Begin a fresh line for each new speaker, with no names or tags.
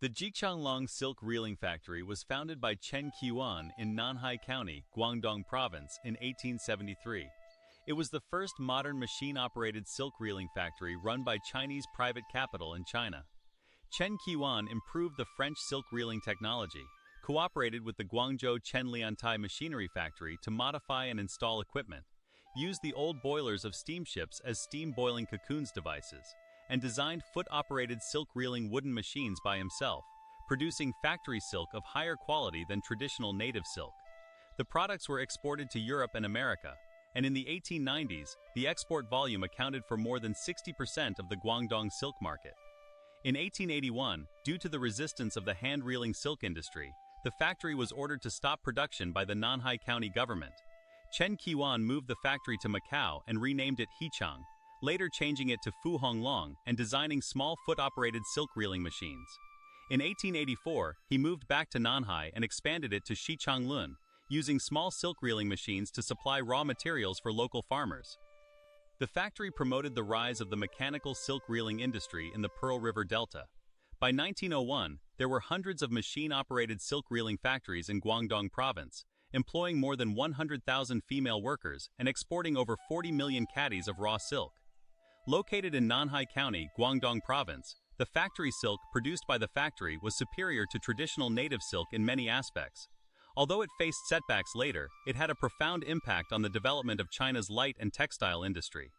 The Jichanglong silk reeling factory was founded by Chen Qiwan in Nanhai County, Guangdong Province in 1873. It was the first modern machine-operated silk reeling factory run by Chinese private capital in China. Chen Qiwan improved the French silk reeling technology, cooperated with the Guangzhou Chen Liantai machinery factory to modify and install equipment, used the old boilers of steamships as steam boiling cocoons devices, and designed foot-operated silk reeling wooden machines by himself, producing factory silk of higher quality than traditional native silk. The products were exported to Europe and America, and in the 1890s, the export volume accounted for more than 60% of the Guangdong silk market. In 1881, due to the resistance of the hand-reeling silk industry, the factory was ordered to stop production by the Nanhai County government. Chen Qiwan moved the factory to Macau and renamed it Heqiang, later changing it to Fuhonglong and designing small foot-operated silk reeling machines. In 1884, he moved back to Nanhai and expanded it to Jichanglong, using small silk reeling machines to supply raw materials for local farmers. The factory promoted the rise of the mechanical silk reeling industry in the Pearl River Delta. By 1901, there were hundreds of machine-operated silk reeling factories in Guangdong Province, employing more than 100,000 female workers and exporting over 40 million caddies of raw silk. Located in Nanhai County, Guangdong Province, the factory silk produced by the factory was superior to traditional native silk in many aspects. Although it faced setbacks later, it had a profound impact on the development of China's light and textile industry.